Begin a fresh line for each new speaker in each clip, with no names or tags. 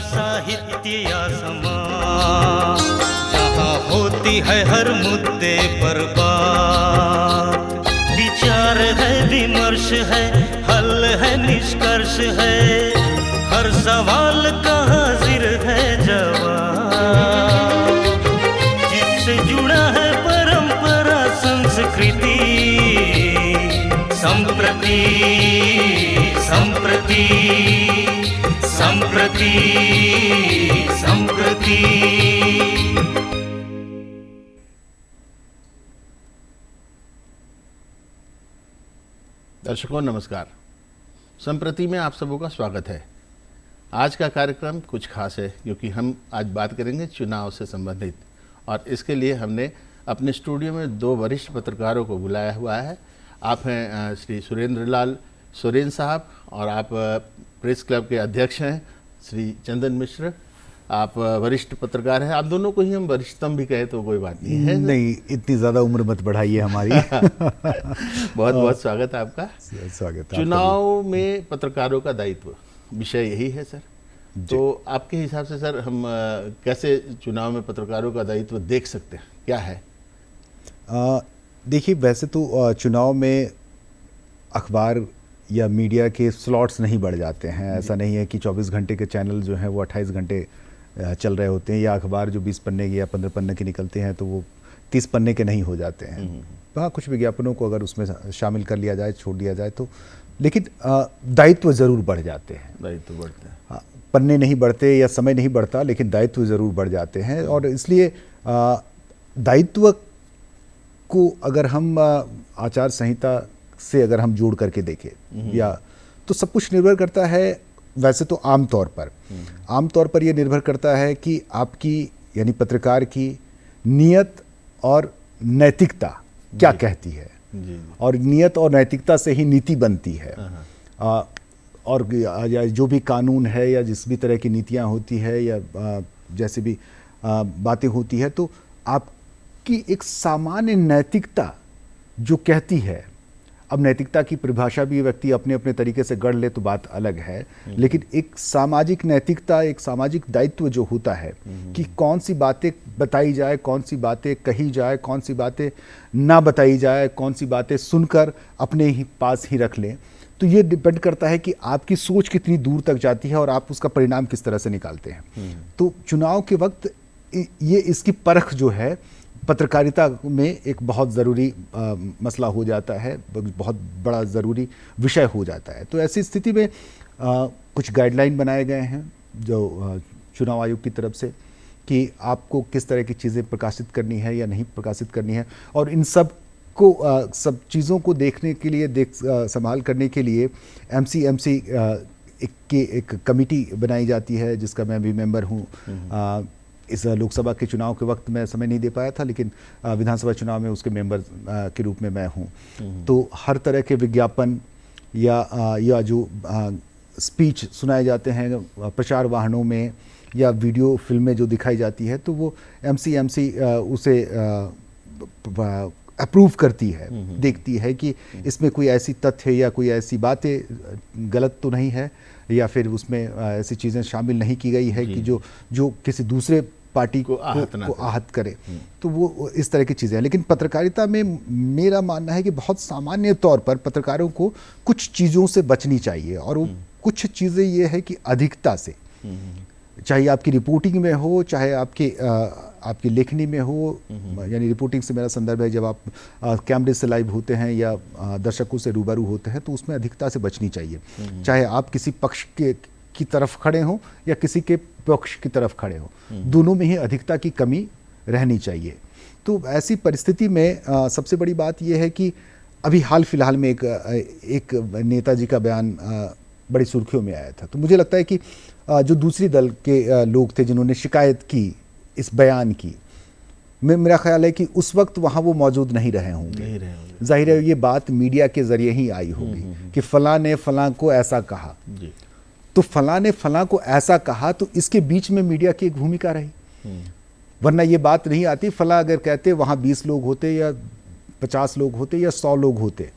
साहित्य या समाज, जहाँ होती है हर मुद्दे पर बात, विचार है, विमर्श है, हल है, निष्कर्ष है, हर सवाल का हाजिर है जवाब, जिससे जुड़ा है परंपरा संस्कृति, संप्रति संप्रति संप्रति संप्रति।
दर्शकों नमस्कार, संप्रति में आप सबों का स्वागत है। आज का कार्यक्रम कुछ खास है क्योंकि हम आज बात करेंगे चुनाव से संबंधित, और इसके लिए हमने अपने स्टूडियो में दो वरिष्ठ पत्रकारों को बुलाया हुआ है। आप हैं श्री सुरेंद्र लाल सोरेन साहब, और आप प्रेस क्लब के अध्यक्ष हैं श्री चंदन मिश्र। आप वरिष्ठ पत्रकार हैं। आप दोनों को ही हम वरिष्ठतम भी कहें तो कोई बात नहीं है।
नहीं, इतनी ज़्यादा उम्र मत बढ़ाइए हमारी।
बहुत बहुत स्वागत है आपका।
स्वागत है।
चुनाव में पत्रकारों का दायित्व विषय यही है सर। तो आपके हिसाब से सर हम कैसे चुनाव में पत्रकारों का दायित्व देख सकते हैं, क्या है?
देखिए, वैसे तो चुनाव में अखबार या मीडिया के स्लॉट्स नहीं बढ़ जाते हैं। ऐसा नहीं है कि 24 घंटे के चैनल जो हैं वो 28 घंटे चल रहे होते हैं, या अखबार जो 20 पन्ने के या 15 पन्ने के निकलते हैं तो वो 30 पन्ने के नहीं हो जाते हैं। हाँ, कुछ विज्ञापनों को अगर उसमें शामिल कर लिया जाए, छोड़ दिया जाए तो, लेकिन दायित्व ज़रूर बढ़ जाते हैं।
दायित्व बढ़ते हैं।
हाँ, पन्ने नहीं बढ़ते या समय नहीं बढ़ता, लेकिन दायित्व ज़रूर बढ़ जाते हैं। और इसलिए दायित्व को अगर हम आचार संहिता से अगर हम जोड़ करके देखें या तो सब कुछ निर्भर करता है। वैसे तो आमतौर पर यह निर्भर करता है कि आपकी यानी पत्रकार की नियत और नैतिकता क्या कहती है, और नियत और नैतिकता से ही नीति बनती है। और जो भी कानून है या जिस भी तरह की नीतियाँ होती है या जैसे भी बातें होती है, तो आपकी एक सामान्य नैतिकता जो कहती है। अब नैतिकता की परिभाषा भी व्यक्ति अपने अपने तरीके से गढ़ ले तो बात अलग है, लेकिन एक सामाजिक नैतिकता, एक सामाजिक दायित्व जो होता है कि कौन सी बातें बताई जाए, कौन सी बातें कही जाए, कौन सी बातें ना बताई जाए, कौन सी बातें सुनकर अपने ही पास ही रख लें, तो ये डिपेंड करता है कि आपकी सोच कितनी दूर तक जाती है और आप उसका परिणाम किस तरह से निकालते हैं। तो चुनाव के वक्त ये इसकी परख जो है पत्रकारिता में एक बहुत ज़रूरी मसला हो जाता है, बहुत बड़ा ज़रूरी विषय हो जाता है। तो ऐसी स्थिति में कुछ गाइडलाइन बनाए गए हैं जो चुनाव आयोग की तरफ से कि आपको किस तरह की चीज़ें प्रकाशित करनी है या नहीं प्रकाशित करनी है। और इन सब चीज़ों को देखने के लिए संभाल करने के लिए MCMC की एक कमेटी बनाई जाती है, जिसका मैं भी मेंबर हूँ। इस लोकसभा के चुनाव के वक्त मैं समय नहीं दे पाया था, लेकिन विधानसभा चुनाव में उसके मेंबर के रूप में मैं हूँ। तो हर तरह के विज्ञापन या जो स्पीच सुनाए जाते हैं प्रचार वाहनों में या वीडियो फिल्में जो दिखाई जाती है, तो वो MCMC उसे अप्रूव करती है, देखती है कि इसमें कोई ऐसी तथ्य या कोई ऐसी बातें गलत तो नहीं है, या फिर उसमें ऐसी चीज़ें शामिल नहीं की गई है कि जो किसी दूसरे पार्टी को आहत करे। तो वो इस तरह की चीज़ें हैं। लेकिन पत्रकारिता में मेरा मानना है कि बहुत सामान्य तौर पर पत्रकारों को कुछ चीज़ों से बचनी चाहिए, और वो कुछ चीज़ें ये है कि अधिकता से, चाहे आपकी रिपोर्टिंग में हो, चाहे आपकी लेखनी में हो। यानी रिपोर्टिंग से मेरा संदर्भ है जब आप कैमरे से लाइव होते हैं या दर्शकों से रूबरू होते हैं, तो उसमें अधिकता से बचनी चाहिए। चाहे आप किसी पक्ष की तरफ खड़े हों या किसी के पक्ष की तरफ खड़े हों, दोनों में ही अधिकता की कमी रहनी चाहिए। तो ऐसी परिस्थिति में सबसे बड़ी बात यह है कि अभी हाल फिलहाल में एक नेताजी का बयान बड़ी सुर्खियों में आया था। तो मुझे लगता है कि जो दूसरी दल के लोग थे जिन्होंने शिकायत की इस बयान की, मेरा ख्याल है कि उस वक्त वहाँ वो मौजूद नहीं रहे होंगे। जाहिर है ये बात मीडिया के जरिए ही आई होगी कि फलां ने फलां को ऐसा कहा। तो फलां ने फलां को ऐसा कहा, तो इसके बीच में मीडिया की एक भूमिका रही, वरना ये बात नहीं आती। फलां अगर कहते वहाँ 20 लोग होते या 50 लोग होते या 100 लोग होते,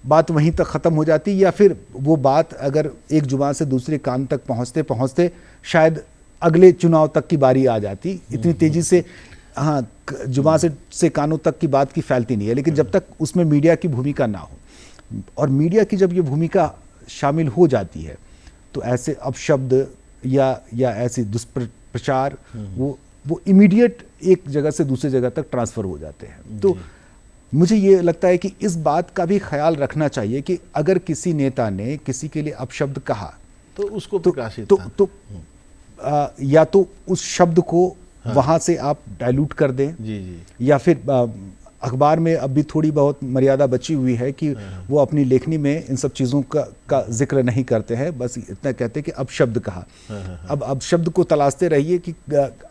बात वहीं तक ख़त्म हो जाती, या फिर वो बात अगर एक जुबान से दूसरे कान तक पहुंचते पहुंचते शायद अगले चुनाव तक की बारी आ जाती। इतनी तेज़ी से हाँ जुबान से कानों तक की बात की फैलती नहीं है। लेकिन जब तक उसमें मीडिया की भूमिका ना हो, और मीडिया की जब ये भूमिका शामिल हो जाती है तो ऐसे अपशब्द या ऐसे दुष्प्रचार वो इमीडिएट एक जगह से दूसरी जगह तक ट्रांसफ़र हो जाते हैं। तो मुझे ये लगता है कि इस बात का भी ख्याल रखना चाहिए कि अगर किसी नेता ने किसी के लिए अपशब्द कहा
तो उसको प्रकाशित
या तो उस शब्द को वहाँ से आप डाइल्यूट कर दें, या फिर अखबार में अब भी थोड़ी बहुत मर्यादा बची हुई है कि वो अपनी लेखनी में इन सब चीज़ों का जिक्र नहीं करते हैं, बस इतना कहते हैं कि अब शब्द कहा। अब शब्द को तलाशते रहिए कि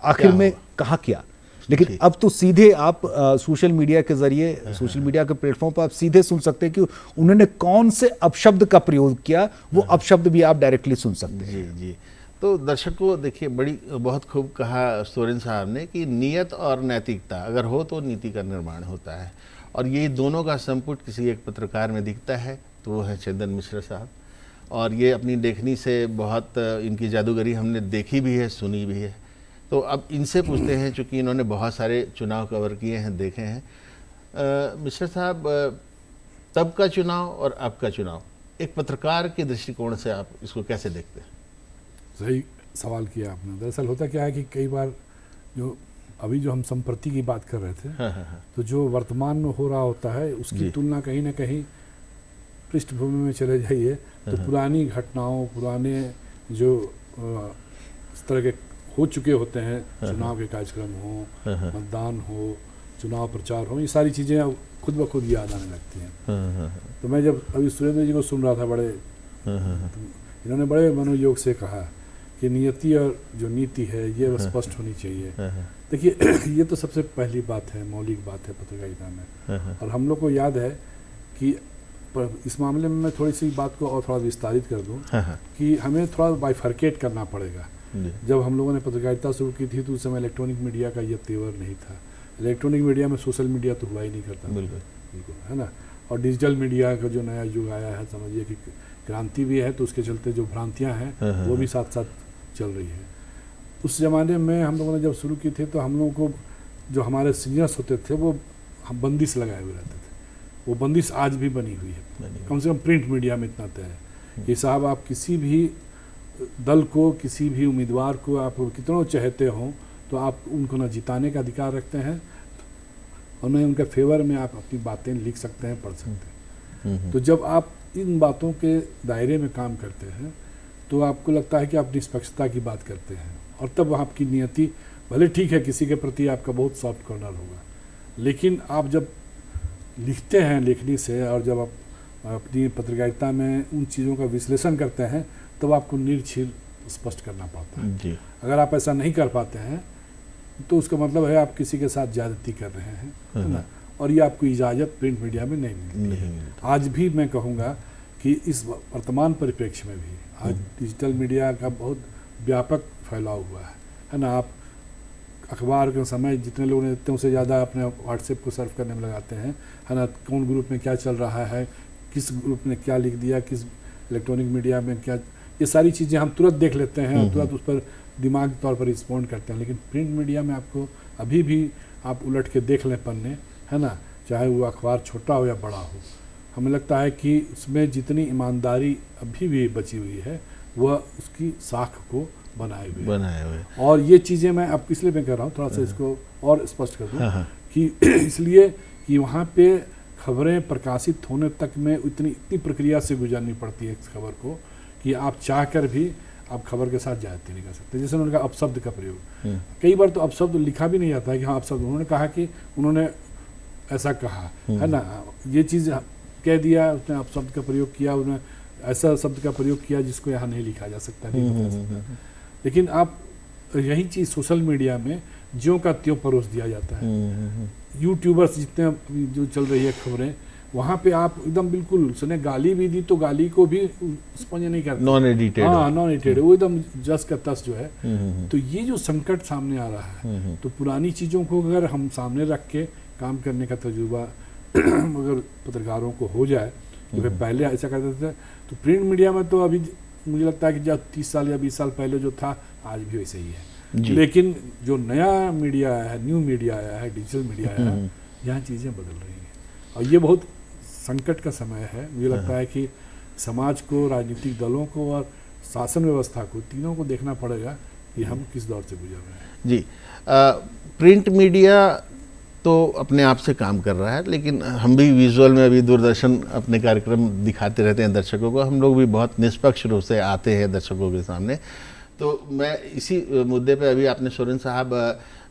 आखिर में कहा क्या। लेकिन अब तो सीधे आप सोशल मीडिया के जरिए, सोशल मीडिया के प्लेटफॉर्म पर आप सीधे सुन सकते हैं कि उन्होंने कौन से अपशब्द का प्रयोग किया, वो अपशब्द भी आप डायरेक्टली सुन सकते हैं।
जी। तो दर्शकों देखिए, बहुत खूब कहा सोरेन साहब ने कि नियत और नैतिकता अगर हो तो नीति का निर्माण होता है, और ये दोनों का संपुट किसी एक पत्रकार में दिखता है तो वो है चंदन मिश्र साहब। और ये अपनी लेखनी से बहुत इनकी जादूगरी हमने देखी भी है, सुनी भी है। तो अब इनसे पूछते हैं, चूँकि इन्होंने बहुत सारे चुनाव कवर किए हैं, देखे हैं। मिश्र साहब, तब का चुनाव और अब का चुनाव एक पत्रकार के दृष्टिकोण से आप इसको कैसे देखते हैं?
सही सवाल किया आपने। दरअसल होता क्या है कि कई बार जो अभी जो हम संप्रति की बात कर रहे थे, तो जो वर्तमान में हो रहा होता है उसकी तुलना कहीं ना कहीं पृष्ठभूमि में चले जाइए तो पुरानी घटनाओं, पुराने जो इस तरह के हो चुके होते हैं, चुनाव के कार्यक्रम हो, मतदान हो, चुनाव प्रचार हो, ये सारी चीज़ें खुद ब खुद याद आने लगती हैं। तो मैं जब अभी सुरेंद्र जी को सुन रहा था, इन्होंने बड़े मनोयोग से कहा कि नियति और जो नीति है ये स्पष्ट होनी चाहिए। देखिए, ये तो सबसे पहली बात है, मौलिक बात है पत्रकारिता में। और हम लोग को याद है कि इस मामले में मैं थोड़ी सी बात को और थोड़ा विस्तारित कर दूं कि हमें थोड़ा बाइफर्केट करना पड़ेगा। जब हम लोगों ने पत्रकारिता शुरू की थी तो उस समय इलेक्ट्रॉनिक मीडिया का ये तेवर नहीं था। इलेक्ट्रॉनिक मीडिया में सोशल मीडिया तो हुआ ही नहीं करता, बिल्कुल, है ना। और डिजिटल मीडिया का जो नया युग आया है, समझिए कि क्रांति भी है, तो उसके चलते जो भ्रांतियाँ हैं वो भी साथ साथ चल रही है। उस ज़माने में हम लोगों ने जब शुरू की थी तो हम लोगों को जो हमारे सीनियर्स होते थे वो हम बंदिश लगाए हुए रहते थे। वो बंदिश आज भी बनी हुई है, कम से कम प्रिंट मीडिया में इतना तय है कि साहब आप किसी भी दल को, किसी भी उम्मीदवार को आप कितना चाहते हो तो आप उनको ना जिताने का अधिकार रखते हैं और न उनके फेवर में आप अपनी बातें लिख सकते हैं, पढ़ सकते हैं। तो जब आप इन बातों के दायरे में काम करते हैं तो आपको लगता है कि आप निष्पक्षता की बात करते हैं, और तब आपकी नियति भले ठीक है, किसी के प्रति आपका बहुत सॉफ्ट कॉर्नर होगा, लेकिन आप जब लिखते हैं लेखनी से और जब आप अपनी पत्रकारिता में उन चीज़ों का विश्लेषण करते हैं तब आपको निर्छील स्पष्ट करना पड़ता है जी। अगर आप ऐसा नहीं कर पाते हैं तो उसका मतलब है आप किसी के साथ ज्यादती कर रहे हैं, है ना। और ये आपको इजाज़त प्रिंट मीडिया में नहीं मिलती। आज भी मैं कहूँगा कि इस वर्तमान परिप्रेक्ष्य में भी आज डिजिटल मीडिया का बहुत व्यापक फैलाव हुआ है ना। आप अखबार के समय जितने लोग देते हैं उससे ज़्यादा अपने व्हाट्सएप को सर्व करने में लगाते हैं, है ना। कौन ग्रुप में क्या चल रहा है, किस ग्रुप ने क्या लिख दिया, किस इलेक्ट्रॉनिक मीडिया में क्या, ये सारी चीज़ें हम तुरंत देख लेते हैं और तुरंत उस पर दिमागी तौर पर रिस्पॉन्ड करते हैं। लेकिन प्रिंट मीडिया में आपको अभी भी आप उलट के देख लें पन्ने, है ना, चाहे वो अखबार छोटा हो या बड़ा हो, हमें लगता है कि उसमें जितनी ईमानदारी अभी भी बची हुई है वह उसकी साख को बनाए हुए। और ये चीज़ें मैं अब इसलिए मैं कह रहा हूँ, थोड़ा सा इसको और स्पष्ट कर दूँ कि इसलिए कि वहाँ पे खबरें प्रकाशित होने तक में इतनी प्रक्रिया से गुजरनी पड़ती है इस खबर को कि आप चाह कर भी आप खबर के साथ ज्यादती नहीं कर सकते। जैसे उन्होंने कहा अपशब्द का प्रयोग, कई बार तो अपशब्द लिखा भी नहीं जाता है कि हाँ अपशब्द, उन्होंने कहा कि उन्होंने ऐसा कहा, है ना, ये चीज़ कह दिया, उसने अपशब्द का प्रयोग किया, उन्होंने ऐसा शब्द का प्रयोग किया जिसको यहाँ नहीं लिखा जा सकता, नहीं बता सकता। लेकिन आप यही चीज़ सोशल मीडिया में ज्यों का त्यों परोस दिया जाता है। यूट्यूबर्स जितने जो चल रही है खबरें, वहाँ पे आप एकदम बिल्कुल सुने, गाली भी दी तो गाली को भी स्पंज नहीं करते, नॉन एडिटेड, हाँ नॉन एडिटेड, वो एकदम जस का तस जो है। तो ये जो संकट सामने आ रहा है, तो पुरानी चीज़ों को अगर हम सामने रख के काम करने का तजुर्बा अगर पत्रकारों को हो जाए कि भाई पहले ऐसा करते थे, तो प्रिंट मीडिया में तो अभी मुझे लगता है कि जब 30 साल या 20 साल पहले जो था आज भी वैसे ही है।
जी।
लेकिन जो नया मीडिया आया है, न्यू मीडिया आया है, डिजिटल मीडिया आया है, यहाँ चीज़ें बदल रही हैं और ये बहुत संकट का समय है। मुझे लगता है कि समाज को, राजनीतिक दलों को और शासन व्यवस्था को, तीनों को देखना पड़ेगा कि हम किस दौर से गुजर रहे हैं।
जी, प्रिंट मीडिया तो अपने आप से काम कर रहा है, लेकिन हम भी विजुअल में अभी दूरदर्शन अपने कार्यक्रम दिखाते रहते हैं दर्शकों को। हम लोग भी बहुत निष्पक्ष रूप से आते हैं दर्शकों के सामने। तो मैं इसी मुद्दे पे, अभी आपने सोरेन साहब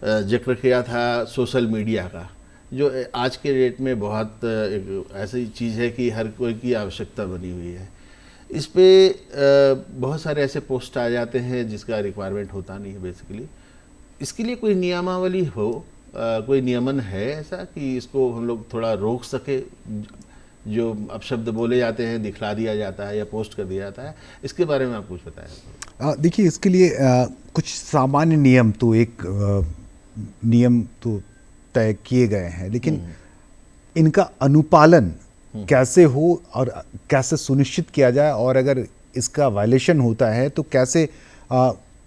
जिक्र किया था सोशल मीडिया का, जो आज के डेट में बहुत एक ऐसी चीज़ है कि हर कोई की आवश्यकता बनी हुई है। इस पे बहुत सारे ऐसे पोस्ट आ जाते हैं जिसका रिक्वायरमेंट होता नहीं है बेसिकली। इसके लिए कोई नियमावली हो, कोई नियमन है ऐसा कि इसको हम लोग थोड़ा रोक सके? जो अपशब्द बोले जाते हैं दिखला दिया जाता है या पोस्ट कर दिया जाता है, इसके बारे में आप कुछ बताएं।
देखिए, इसके लिए कुछ सामान्य नियम तो नियम तो तय किए गए हैं, लेकिन इनका अनुपालन कैसे हो और कैसे सुनिश्चित किया जाए, और अगर इसका वायलेशन होता है तो कैसे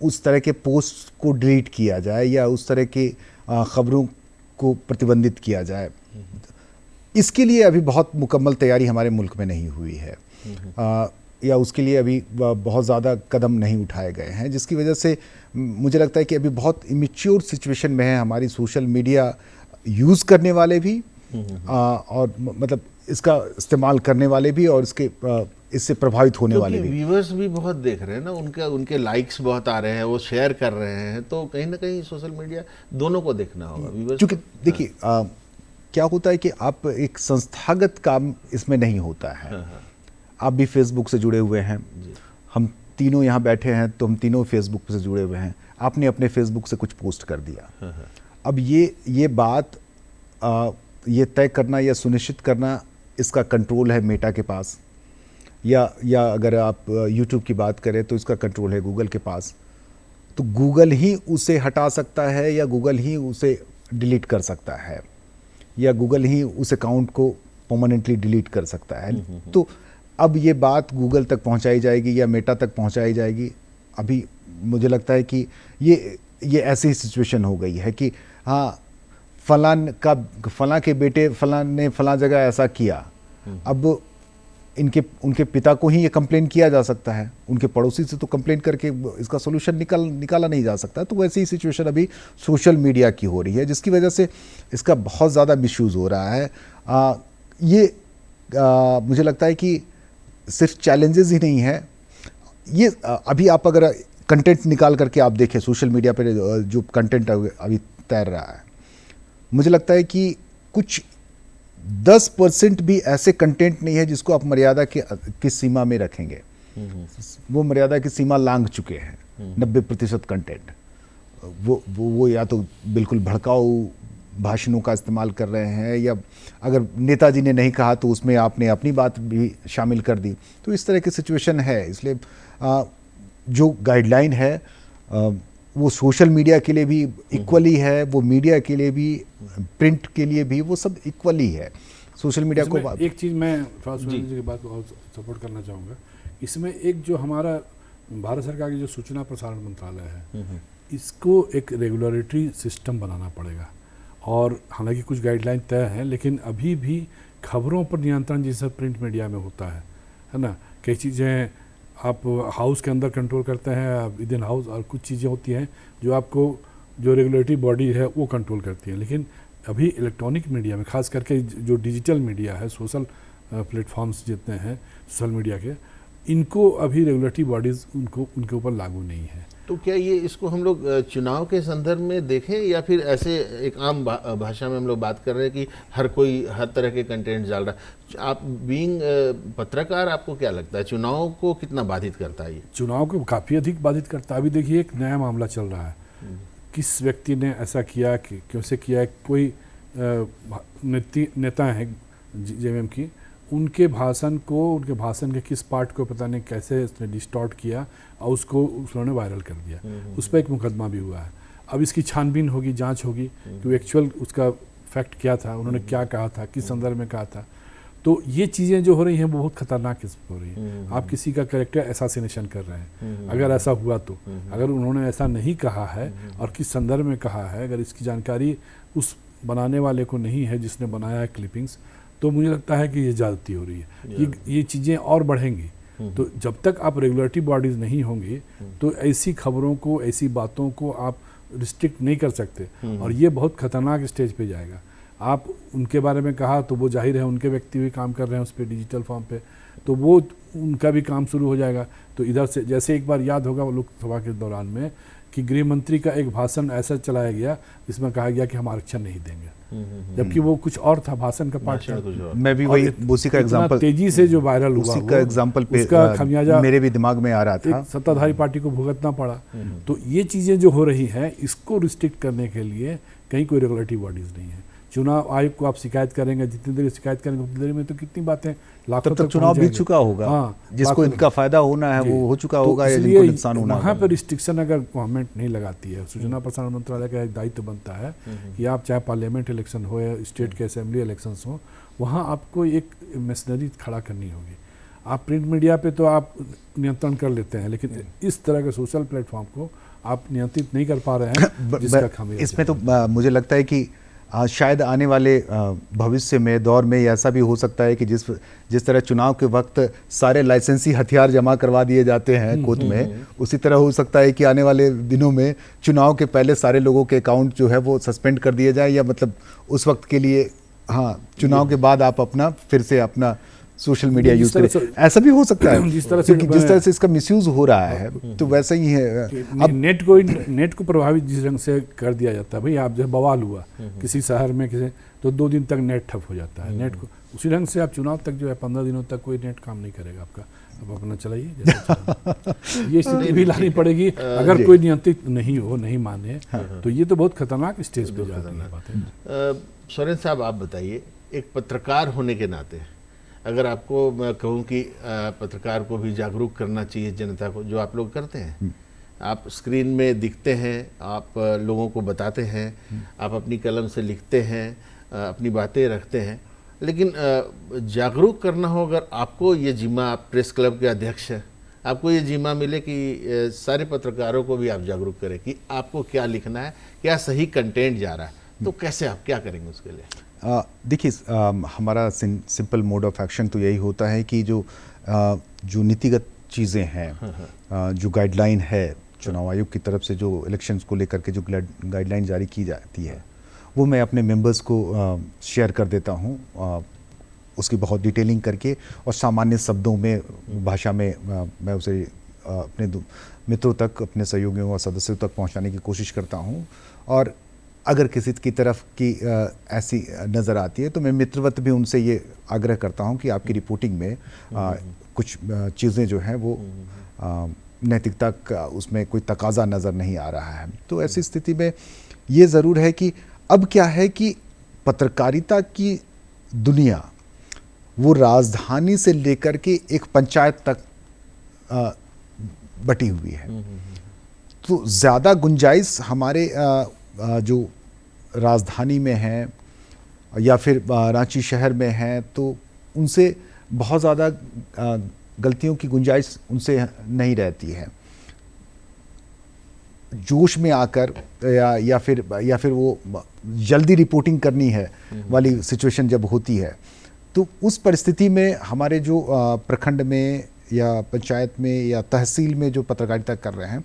उस तरह के पोस्ट को डिलीट किया जाए या उस तरह की खबरों को प्रतिबंधित किया जाए, इसके लिए अभी बहुत मुकम्मल तैयारी हमारे मुल्क में नहीं हुई है, या उसके लिए अभी बहुत ज़्यादा कदम नहीं उठाए गए हैं, जिसकी वजह से मुझे लगता है कि अभी बहुत इमेच्योर सिचुएशन में है हमारी सोशल मीडिया यूज़ करने वाले भी, और मतलब इसका इस्तेमाल करने वाले भी, और इससे प्रभावित होने वाले भी।
व्यूअर्स भी बहुत देख रहे हैं ना, उनके लाइक्स बहुत आ रहे हैं, वो शेयर कर रहे हैं, तो कहीं ना कहीं सोशल मीडिया दोनों को देखना होगा।
क्योंकि देखिए, क्या होता है कि आप एक संस्थागत काम इसमें नहीं होता है। आप भी फेसबुक से जुड़े हुए हैं, हम तीनों यहाँ बैठे हैं तो हम तीनों फेसबुक से जुड़े हुए हैं। आपने अपने फेसबुक से कुछ पोस्ट कर दिया, अब ये बात ये तय करना या सुनिश्चित करना, इसका कंट्रोल है मेटा के पास, या अगर आप यूट्यूब की बात करें तो इसका कंट्रोल है गूगल के पास। तो गूगल ही उसे हटा सकता है या गूगल ही उसे डिलीट कर सकता है, या गूगल ही उस अकाउंट को परमानेंटली डिलीट कर सकता है। तो अब ये बात गूगल तक पहुंचाई जाएगी या मेटा तक पहुंचाई जाएगी, अभी मुझे लगता है कि ये ऐसी सिचुएशन हो गई है कि हाँ, फलां के बेटे फलां ने फलां जगह ऐसा किया, अब उनके पिता को ही ये कंप्लेन किया जा सकता है, उनके पड़ोसी से तो कंप्लेन करके इसका सोल्यूशन निकाला नहीं जा सकता। तो वैसी ही सिचुएशन अभी सोशल मीडिया की हो रही है, जिसकी वजह से इसका बहुत ज़्यादा मिसयूज़ हो रहा है। मुझे लगता है कि सिर्फ चैलेंजेस ही नहीं है, ये अभी आप अगर कंटेंट निकाल करके आप देखें सोशल मीडिया पर जो कंटेंट अभी तैर रहा है, मुझे लगता है कि कुछ 10% भी ऐसे कंटेंट नहीं है जिसको आप मर्यादा की सीमा में रखेंगे। वो मर्यादा की सीमा लांघ चुके हैं। 90% कंटेंट वो या तो बिल्कुल भड़काऊ भाषणों का इस्तेमाल कर रहे हैं, या अगर नेताजी ने नहीं कहा तो उसमें आपने अपनी बात भी शामिल कर दी। तो इस तरह की सिचुएशन है, इसलिए जो गाइडलाइन है वो सोशल मीडिया के लिए भी इक्वली है, वो मीडिया के लिए भी, प्रिंट के लिए भी, वो सब इक्वली है। सोशल मीडिया को
एक चीज़ मैं थोड़ा सुरेंद्र जी की बात को सपोर्ट करना चाहूँगा। इसमें एक जो हमारा भारत सरकार की जो सूचना प्रसारण मंत्रालय है, इसको एक रेगुलेटरी सिस्टम बनाना पड़ेगा। और हालांकि कुछ गाइडलाइन तय हैं, लेकिन अभी भी खबरों पर नियंत्रण जैसा प्रिंट मीडिया में होता है ना। कई चीज़ें आप हाउस के अंदर कंट्रोल करते हैं विद इन हाउस, और कुछ चीज़ें होती हैं जो आपको जो रेगुलेटरी बॉडी है वो कंट्रोल करती है। लेकिन अभी इलेक्ट्रॉनिक मीडिया में, खास करके जो डिजिटल मीडिया है, सोशल प्लेटफॉर्म्स जितने हैं सोशल मीडिया के, इनको अभी रेगुलेटरी बॉडीज़ उनके ऊपर लागू नहीं है।
तो क्या इसको हम लोग चुनाव के संदर्भ में देखें, या फिर ऐसे एक आम भाषा में हम लोग बात कर रहे हैं कि हर कोई हर तरह के कंटेंट डाल रहा है? आप बीइंग पत्रकार, आपको क्या लगता है चुनाव को कितना बाधित करता है ये?
चुनाव को काफ़ी अधिक बाधित करता है। अभी देखिए, एक नया मामला चल रहा है, किस व्यक्ति ने ऐसा किया, कैसे किया। कोई नेता है जेएमएम की, उनके भाषण के किस पार्ट को पता नहीं कैसे उसने डिस्टॉर्ट किया और उसको उन्होंने वायरल कर दिया। उस पर एक मुकदमा भी हुआ है। अब इसकी छानबीन होगी, जांच होगी कि एक्चुअल उसका फैक्ट क्या था, उन्होंने क्या कहा था, किस संदर्भ में कहा था। तो ये चीज़ें जो हो रही हैं वो बहुत खतरनाक किस्म की हो रही हैं। आप किसी का कैरेक्टर असैसिनेशन कर रहे हैं, अगर ऐसा हुआ तो, अगर उन्होंने ऐसा नहीं कहा है और किस संदर्भ में कहा है, अगर इसकी जानकारी उस बनाने वाले को नहीं है जिसने बनाया है क्लिपिंग्स, तो मुझे लगता है कि ये ज़्यादती हो रही है। ये चीज़ें और बढ़ेंगी। तो जब तक आप रेगुलेटरी बॉडीज़ नहीं होंगी तो ऐसी खबरों को, ऐसी बातों को आप रिस्ट्रिक्ट नहीं कर सकते, और ये बहुत खतरनाक स्टेज पे जाएगा। आप उनके बारे में कहा तो वो जाहिर है उनके व्यक्ति भी काम कर रहे हैं उस पर डिजिटल फॉर्म पे, तो वो उनका भी काम शुरू हो जाएगा। तो इधर से जैसे एक बार याद होगा लोकसभा के दौरान में कि गृह मंत्री का एक भाषण ऐसा चलाया गया जिसमें कहा गया कि हम आरक्षण नहीं देंगे, जबकि वो कुछ और था, भाषण का पार्ट था।
मैं भी वही उसी का एग्जांपल,
तेजी से जो वायरल हुआ,
उसी का एग्जांपल पे
उसका खमियाजा
मेरे भी दिमाग में आ रहा था,
सत्ताधारी पार्टी को भुगतना पड़ा। तो ये चीज़ें जो हो रही हैं, इसको रिस्ट्रिक्ट करने के लिए कहीं कोई रेगुलेटरी बॉडीज़ नहीं है। चुनाव आयोग को आप शिकायत करेंगे, जितनी देर शिकायत करेंगे उतनी देर में तो कितनी बातें लाखों
तब तक चुनाव बीत चुका होगा।
हाँ,
जिसको इनका फायदा होना है वो हो चुका होगा, या
इसलिए
जिनको नुकसान होना
वहाँ पर रिस्ट्रिक्शन अगर गवर्नमेंट नहीं लगाती है, सूचना प्रसारण मंत्रालय का एक दायित्व बनता है कि आप चाहे पार्लियामेंट इलेक्शन हो या स्टेट के असेंबली इलेक्शंस हो, वहाँ आपको एक मशीनरी खड़ा करनी होगी। आप प्रिंट मीडिया पे तो आप नियंत्रण कर लेते हैं, लेकिन इस तरह के सोशल प्लेटफॉर्म को आप नियंत्रित नहीं कर पा रहे हैं, जिसका खामियाजा
इसमें तो मुझे लगता है कि शायद आने वाले भविष्य में, दौर में ऐसा भी हो सकता है कि जिस तरह चुनाव के वक्त सारे लाइसेंसी हथियार जमा करवा दिए जाते हैं कोर्ट में, उसी तरह हो सकता है कि आने वाले दिनों में चुनाव के पहले सारे लोगों के अकाउंट जो है वो सस्पेंड कर दिए जाए, या मतलब उस वक्त के लिए, हाँ, चुनाव के बाद आप अपना फिर से अपना सोशल मीडिया यूज करें, ऐसा भी हो सकता है। जिस तरह से इसका मिसयूज हो रहा है, तो वैसा ही है।
अब नेट को प्रभावित जिस रंग से कर दिया जाता है, भाई आप जो बवाल हुआ किसी शहर में किसी, तो 2 दिन तक नेट ठप हो जाता है। नेट को उसी ढंग से आप चुनाव तक जो है 15 दिनों तक कोई नेट काम नहीं करेगा आपका, अब अपना चलाइए। ये स्थिति भी लानी पड़ेगी अगर कोई नियंत्रित नहीं हो, नहीं माने, तो ये तो बहुत खतरनाक स्टेज पे जाती है बातें।
सोरेन साहब, आप बताइए, एक पत्रकार होने के नाते अगर आपको मैं कहूँ कि पत्रकार को भी जागरूक करना चाहिए जनता को, जो आप लोग करते हैं, आप स्क्रीन में दिखते हैं, आप लोगों को बताते हैं, आप अपनी कलम से लिखते हैं, अपनी बातें रखते हैं, लेकिन जागरूक करना हो, अगर आपको ये जिम्मा, आप प्रेस क्लब के अध्यक्ष हैं, आपको ये जिम्मा मिले कि सारे पत्रकारों को भी आप जागरूक करें कि आपको क्या लिखना है, क्या सही कंटेंट जा रहा है, तो कैसे आप क्या करेंगे उसके लिए?
देखिए, हमारा सिंपल मोड ऑफ एक्शन तो यही होता है कि जो नीतिगत चीज़ें हैं, जो गाइडलाइन है चुनाव आयोग की तरफ से, जो इलेक्शंस को लेकर के जो गाइडलाइन जारी की जाती है, वो मैं अपने मेंबर्स को शेयर कर देता हूँ, उसकी बहुत डिटेलिंग करके और सामान्य शब्दों में, भाषा में मैं उसे अपने मित्रों तक, अपने सहयोगियों और सदस्यों तक पहुँचाने की कोशिश करता हूँ। और अगर किसी की तरफ की ऐसी नज़र आती है तो मैं मित्रवत भी उनसे ये आग्रह करता हूं कि आपकी रिपोर्टिंग में कुछ चीज़ें जो हैं वो नैतिकता का, उसमें कोई तकाजा नज़र नहीं आ रहा है। तो ऐसी स्थिति में ये ज़रूर है कि अब क्या है कि पत्रकारिता की दुनिया वो राजधानी से लेकर के एक पंचायत तक बटी हुई है। तो ज़्यादा गुंजाइश हमारे जो राजधानी में है या फिर रांची शहर में है, तो उनसे बहुत ज़्यादा गलतियों की गुंजाइश उनसे नहीं रहती है। जोश में आकर या फिर वो जल्दी रिपोर्टिंग करनी है वाली सिचुएशन जब होती है, तो उस परिस्थिति में हमारे जो प्रखंड में या पंचायत में या तहसील में जो पत्रकारिता कर रहे हैं,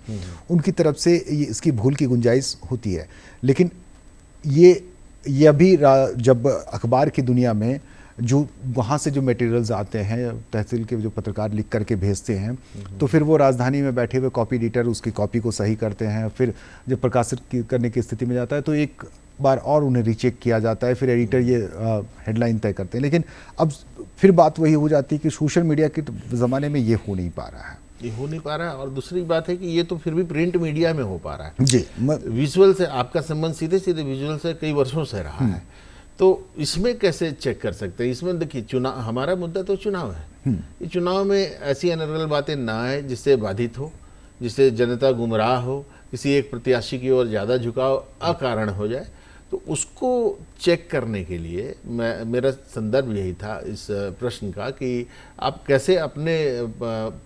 उनकी तरफ से इसकी भूल की गुंजाइश होती है। लेकिन ये अभी जब अखबार की दुनिया में जो वहाँ से जो मटेरियल्स आते हैं, तहसील के जो पत्रकार लिख करके भेजते हैं, तो फिर वो राजधानी में बैठे हुए कॉपी एडिटर उसकी कॉपी को सही करते हैं। फिर जब प्रकाशित करने की स्थिति में जाता है तो एक बार और उन्हें रीचेक किया जाता है, फिर एडिटर ये हेडलाइन तय करते हैं। लेकिन अब फिर बात वही हो जाती है कि सोशल मीडिया के ज़माने में ये हो नहीं पा रहा है।
ये हो नहीं पा रहा है। और दूसरी बात है कि ये तो फिर भी प्रिंट मीडिया में हो पा रहा है
जी।
विजुअल से आपका संबंध सीधे सीधे विजुअल से कई वर्षों से रहा है, तो इसमें कैसे चेक कर सकते हैं? इसमें देखिए, चुनाव, हमारा मुद्दा तो चुनाव है। ये चुनाव में ऐसी अनर्गल बातें ना आए जिससे बाधित हो, जिससे जनता गुमराह हो, किसी एक प्रत्याशी की ओर ज़्यादा झुकाव अकारण हो जाए। तो उसको चेक करने के लिए मेरा संदर्भ यही था इस प्रश्न का कि आप कैसे अपने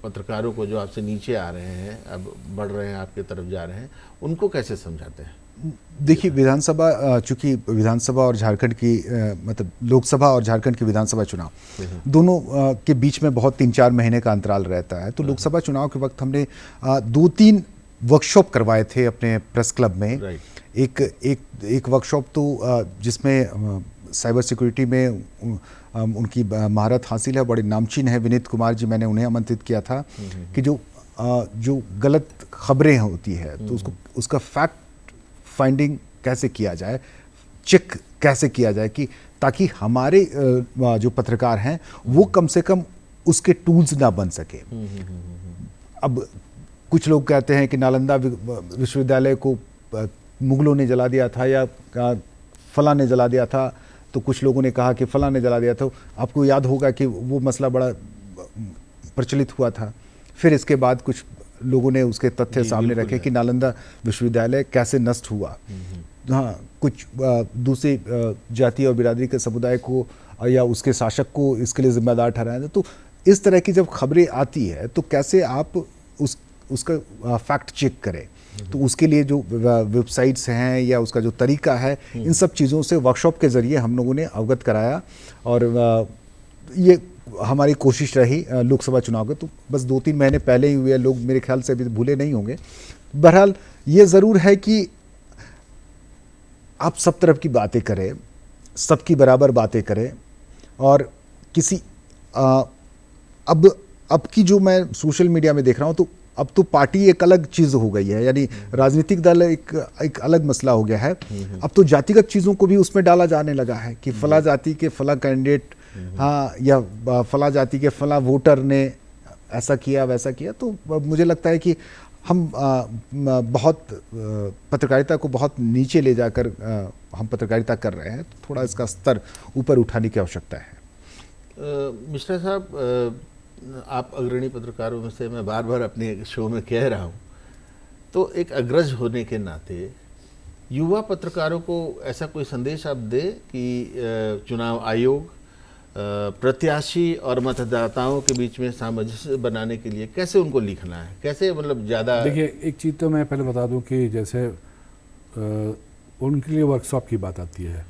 पत्रकारों को जो आपसे नीचे आ रहे हैं, अब बढ़ रहे हैं, आपके तरफ जा रहे हैं, उनको कैसे समझाते हैं?
देखिए, विधानसभा, चूंकि विधानसभा और झारखंड की मतलब लोकसभा और झारखंड की विधानसभा चुनाव दोनों के बीच में बहुत 3-4 महीने का अंतराल रहता है। तो लोकसभा चुनाव के वक्त हमने 2-3 वर्कशॉप करवाए थे अपने प्रेस क्लब में। एक वर्कशॉप तो जिसमें साइबर सिक्योरिटी में उनकी महारत हासिल है, बड़े नामचीन है विनीत कुमार जी, मैंने उन्हें आमंत्रित किया था कि जो गलत खबरें होती है तो उसका फैक्ट फाइंडिंग कैसे किया जाए, चेक कैसे किया जाए, कि ताकि हमारे जो पत्रकार हैं वो कम से कम उसके टूल्स ना बन सके। अब कुछ लोग कहते हैं कि नालंदा विश्वविद्यालय को मुगलों ने जला दिया था या फलां ने जला दिया था, तो कुछ लोगों ने कहा कि फलां ने जला दिया था। आपको याद होगा कि वो मसला बड़ा प्रचलित हुआ था। फिर इसके बाद कुछ लोगों ने उसके तथ्य सामने रखे कि नालंदा विश्वविद्यालय कैसे नष्ट हुआ। हाँ, कुछ दूसरी जाति और बिरादरी के समुदाय को या उसके शासक को इसके लिए जिम्मेदार ठहराया। तो इस तरह की जब खबरें आती है तो कैसे आप उसका फैक्ट चेक करें, तो उसके लिए जो वेबसाइट्स हैं या उसका जो तरीका है, इन सब चीज़ों से वर्कशॉप के ज़रिए हम लोगों ने अवगत कराया। और ये हमारी कोशिश रही लोकसभा चुनाव के, तो बस 2-3 महीने पहले ही हुए, लोग मेरे ख्याल से अभी भूले नहीं होंगे। बहरहाल ये ज़रूर है कि आप सब तरफ की बातें करें, सबकी बराबर बातें करें, और किसी अब की जो मैं सोशल मीडिया में देख रहा हूँ, तो अब तो पार्टी एक अलग चीज़ हो गई है, यानी राजनीतिक दल एक अलग मसला हो गया है। अब तो जातिगत चीज़ों को भी उसमें डाला जाने लगा है कि फला जाति के फला कैंडिडेट, हाँ, या फला जाति के फला वोटर ने ऐसा किया वैसा किया। तो मुझे लगता है कि हम बहुत पत्रकारिता को बहुत नीचे ले जाकर हम पत्रकारिता कर रहे हैं। तो थोड़ा इसका स्तर ऊपर उठाने की आवश्यकता है।
मिश्रा साहब, आप अग्रणी पत्रकारों में से, मैं बार बार अपने शो में कह रहा हूँ, तो एक अग्रज होने के नाते युवा पत्रकारों को ऐसा कोई संदेश आप दें कि चुनाव आयोग प्रत्याशी और मतदाताओं के बीच में सामंजस्य बनाने के लिए कैसे उनको लिखना है, कैसे मतलब ज़्यादा?
देखिए, एक चीज़ तो मैं पहले बता दूं कि जैसे उनके लिए वर्कशॉप की बात आती है।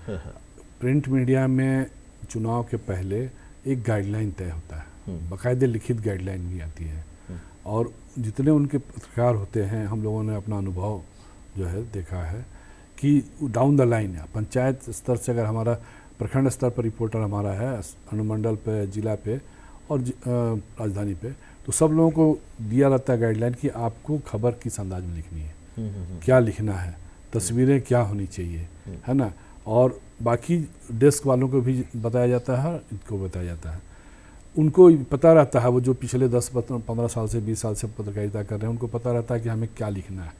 प्रिंट मीडिया में चुनाव के पहले एक गाइडलाइन तय होता है, बाकायदे लिखित गाइडलाइन भी आती है, और जितने उनके पत्रकार होते हैं, हम लोगों ने अपना अनुभव जो है देखा है कि डाउन द लाइन पंचायत स्तर से अगर हमारा प्रखंड स्तर पर रिपोर्टर हमारा है, अनुमंडल पे, जिला पे और राजधानी पे, तो सब लोगों को दिया रहता है गाइडलाइन कि आपको खबर किस अंदाज में लिखनी है, क्या लिखना है, तस्वीरें क्या होनी चाहिए, है ना। और बाकी डेस्क वालों को भी बताया जाता है, इनको बताया जाता है। उनको पता रहता है, वो जो पिछले 10-15 साल से 20 साल से पत्रकारिता कर रहे हैं, उनको पता रहता है कि हमें क्या लिखना है।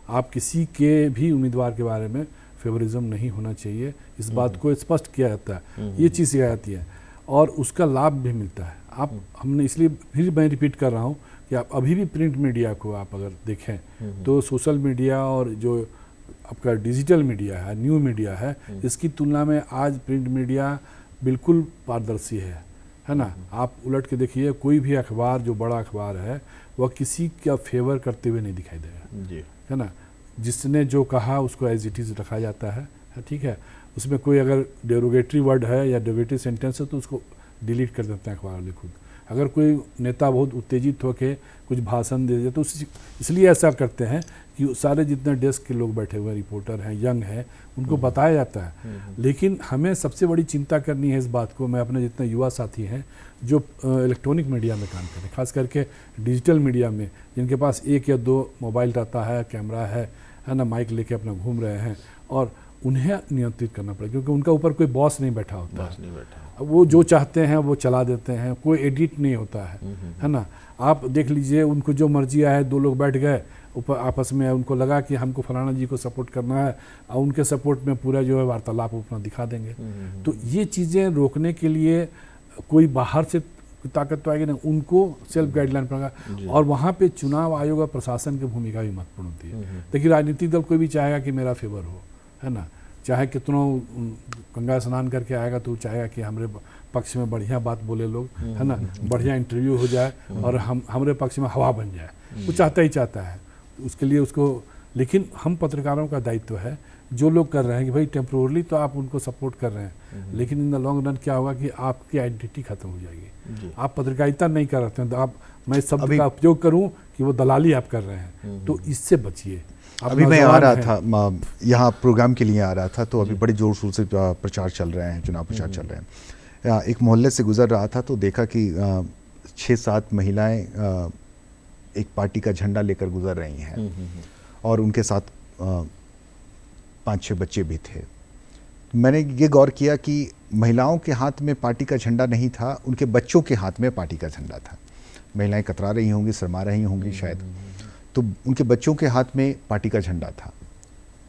आप किसी के भी उम्मीदवार के बारे में फेवरिज्म नहीं होना चाहिए, इस बात को स्पष्ट किया जाता है, ये चीज़ सिखाई जाती है और उसका लाभ भी मिलता है। आप हमने इसलिए फिर मैं रिपीट कर रहा हूँ कि आप अभी भी प्रिंट मीडिया को आप अगर देखें तो सोशल मीडिया और जो आपका डिजिटल मीडिया है, न्यू मीडिया है, इसकी तुलना में आज प्रिंट मीडिया बिल्कुल पारदर्शी है ना। आप उलट के देखिए, कोई भी अखबार जो बड़ा अखबार है वह किसी का फेवर करते हुए नहीं दिखाई देगा, है ना। जिसने जो कहा उसको एज इट इज़ रखा जाता है, ठीक है। उसमें कोई अगर डेरोगेटरी वर्ड है या डेरोगेटरी सेंटेंस है तो उसको डिलीट कर देते हैं अखबार वाले खुद। अगर कोई नेता बहुत उत्तेजित होकर कुछ भाषण दे दे तो इसलिए ऐसा करते हैं कि सारे जितने डेस्क के लोग बैठे हुए रिपोर्टर हैं, यंग हैं, उनको बताया जाता है। लेकिन हमें सबसे बड़ी चिंता करनी है इस बात को, मैं अपने जितने युवा साथी हैं जो इलेक्ट्रॉनिक मीडिया में काम करें, खास करके डिजिटल मीडिया में, जिनके पास 1 या 2 मोबाइल रहता है, कैमरा है ना, माइक लेके अपना घूम रहे हैं, और उन्हें नियंत्रित करना पड़ेगा क्योंकि उनका ऊपर कोई बॉस नहीं बैठा होता है। वो जो चाहते हैं वो चला देते हैं, कोई एडिट नहीं होता है ना। आप देख लीजिए, उनको जो मर्जी आए, 2 लोग बैठ गए ऊपर आपस में, उनको लगा कि हमको फलाना जी को सपोर्ट करना है, और उनके सपोर्ट में पूरा जो है वार्तालाप अपना दिखा देंगे। तो ये चीज़ें रोकने के लिए कोई बाहर से ताकत तो आएगी ना, उनको सेल्फ गाइडलाइन पड़ेगा। और वहाँ पे चुनाव आयोग और प्रशासन की भूमिका भी महत्वपूर्ण होती है। देखिए, राजनीतिक दल कोई भी चाहेगा कि मेरा फेवर हो, है ना, चाहे कितनों गंगा स्नान करके आएगा तो वो चाहेगा कि हमारे पक्ष में बढ़िया बात बोले लोग, है ना, बढ़िया इंटरव्यू हो जाए और हमारे पक्ष में हवा बन जाए, वो चाहता ही चाहता है उसके लिए उसको। लेकिन हम पत्रकारों का दायित्व है, जो लोग कर रहे हैं कि भाई टेम्पोरली तो आप उनको सपोर्ट कर रहे हैं, लेकिन इन द लॉन्ग रन क्या होगा कि आपकी आइडेंटिटी खत्म हो जाएगी। आप पत्रकारिता नहीं कर रहे हैं तो आप, मैं शब्द का उपयोग करूं कि वो दलाली आप कर रहे हैं, तो इससे बचिए।
अभी मैं आ रहा था यहाँ प्रोग्राम के लिए आ रहा था, तो अभी बड़े जोर शोर से प्रचार चल रहे हैं, चुनाव प्रचार चल रहे हैं। एक मोहल्ले से गुजर रहा था तो देखा कि 6-7 महिलाएं एक पार्टी का झंडा लेकर गुजर रही हैं और उनके साथ 5-6 बच्चे भी थे। मैंने ये गौर किया कि महिलाओं के हाथ में पार्टी का झंडा नहीं था, उनके बच्चों के हाथ में पार्टी का झंडा था। महिलाएं कतरा रही होंगी, शर्मा रही होंगी शायद, तो उनके बच्चों के हाथ में पार्टी का झंडा था।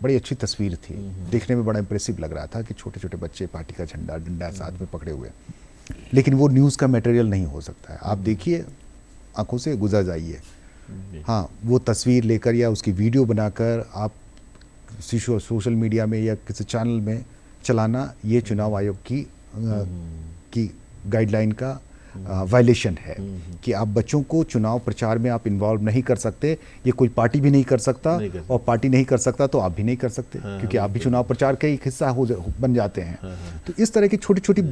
बड़ी अच्छी तस्वीर थी, देखने में बड़ा इंप्रेसिव लग रहा था कि छोटे छोटे बच्चे पार्टी का झंडा डंडा साथ में पकड़े हुए। लेकिन वो न्यूज़ का मटेरियल नहीं हो सकता है। आप देखिए, आंखों से गुजर जाइए। हाँ, वो तस्वीर लेकर या उसकी वीडियो बनाकर आप सोशल मीडिया में या किसी चैनल में चलाना, ये चुनाव आयोग की गाइडलाइन का वायलेशन है कि आप बच्चों को चुनाव प्रचार में आप इन्वॉल्व नहीं कर सकते। ये कोई पार्टी भी नहीं कर सकता, और पार्टी नहीं कर सकता तो आप भी नहीं कर सकते, क्योंकि आप भी चुनाव प्रचार का एक हिस्सा बन जाते हैं। तो इस तरह की छोटी छोटी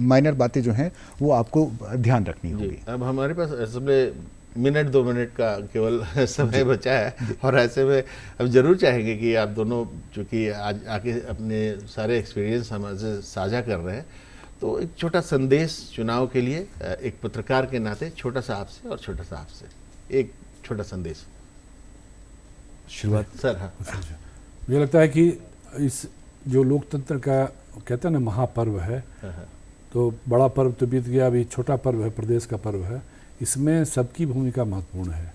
माइनर बातें जो हैं वो आपको ध्यान रखनी होगी।
अब हमारे पास मिनट 2 मिनट का केवल समय बचा है, और ऐसे में हम जरूर चाहेंगे कि आप दोनों, चूँकि आज आके अपने सारे एक्सपीरियंस हमसे साझा कर रहे हैं, तो एक छोटा संदेश चुनाव के लिए, एक पत्रकार के नाते छोटा सा आपसे और छोटा सा आपसे एक छोटा संदेश
शुरुआत
सर। हाँ,
मुझे लगता है कि इस जो लोकतंत्र का कहते हैं ना महापर्व है, तो बड़ा पर्व तो बीत गया, अभी छोटा पर्व है, प्रदेश का पर्व है। इसमें सबकी भूमिका महत्वपूर्ण है,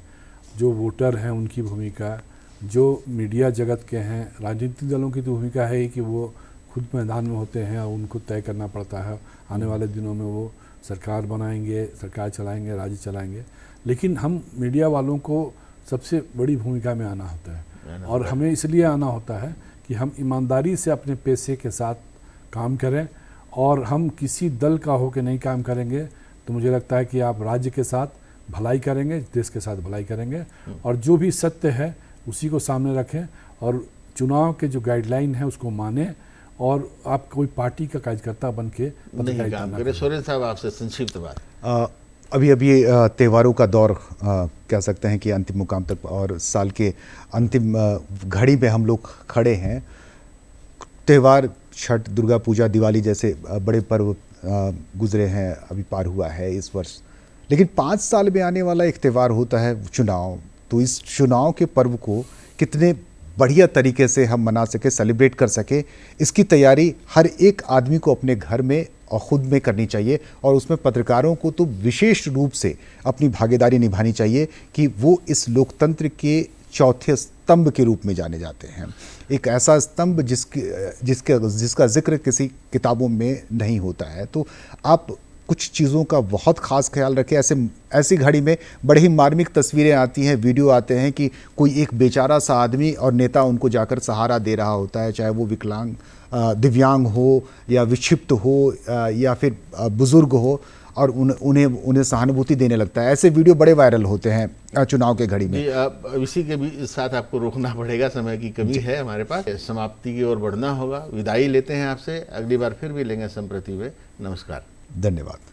जो वोटर हैं उनकी भूमिका, जो मीडिया जगत के हैं, राजनीतिक दलों की तो भूमिका है कि वो खुद मैदान में होते हैं और उनको तय करना पड़ता है आने वाले दिनों में वो सरकार बनाएंगे, सरकार चलाएंगे, राज्य चलाएंगे। लेकिन हम मीडिया वालों को सबसे बड़ी भूमिका में आना होता है, और हमें इसलिए आना होता है कि हम ईमानदारी से अपने पेशे के साथ काम करें, और हम किसी दल का होकर नहीं काम करेंगे तो मुझे लगता है कि आप राज्य के साथ भलाई करेंगे, देश के साथ भलाई करेंगे, और जो भी सत्य है उसी को सामने रखें, और चुनाव के जो गाइडलाइन है उसको माने, और आप कोई पार्टी का कार्यकर्ता बन के
नहीं काम करें। सोरेन साहब, आपसे संक्षिप्त बात।
अभी त्योहारों का दौर कह सकते हैं कि अंतिम मुकाम तक, और साल के अंतिम घड़ी में हम लोग खड़े हैं। त्यौहार, छठ, दुर्गा पूजा, दिवाली जैसे बड़े पर्व गुजरे हैं, अभी पार हुआ है इस वर्ष, लेकिन 5 साल में आने वाला एक त्यौहार होता है चुनाव। तो इस चुनाव के पर्व को कितने बढ़िया तरीके से हम मना सके, सेलिब्रेट कर सके, इसकी तैयारी हर एक आदमी को अपने घर में और ख़ुद में करनी चाहिए, और उसमें पत्रकारों को तो विशेष रूप से अपनी भागीदारी निभानी चाहिए कि वो इस लोकतंत्र के चौथे स्तंभ के रूप में जाने जाते हैं। एक ऐसा स्तंभ जिसका जिक्र किसी किताबों में नहीं होता है। तो आप कुछ चीज़ों का बहुत ख़ास ख्याल रखें। ऐसी घड़ी में बड़ी ही मार्मिक तस्वीरें आती हैं, वीडियो आते हैं कि कोई एक बेचारा सा आदमी और नेता उनको जाकर सहारा दे रहा होता है, चाहे वो विकलांग, दिव्यांग हो या विक्षिप्त हो या फिर बुज़ुर्ग हो, और उन्हें सहानुभूति देने लगता है। ऐसे वीडियो बड़े वायरल होते हैं चुनाव के घड़ी में।
इसी के भी साथ आपको रोकना पड़ेगा, समय की कमी है हमारे पास, समाप्ति की ओर बढ़ना होगा। विदाई लेते हैं आपसे, अगली बार फिर भी लेंगे संप्रति में। नमस्कार,
धन्यवाद।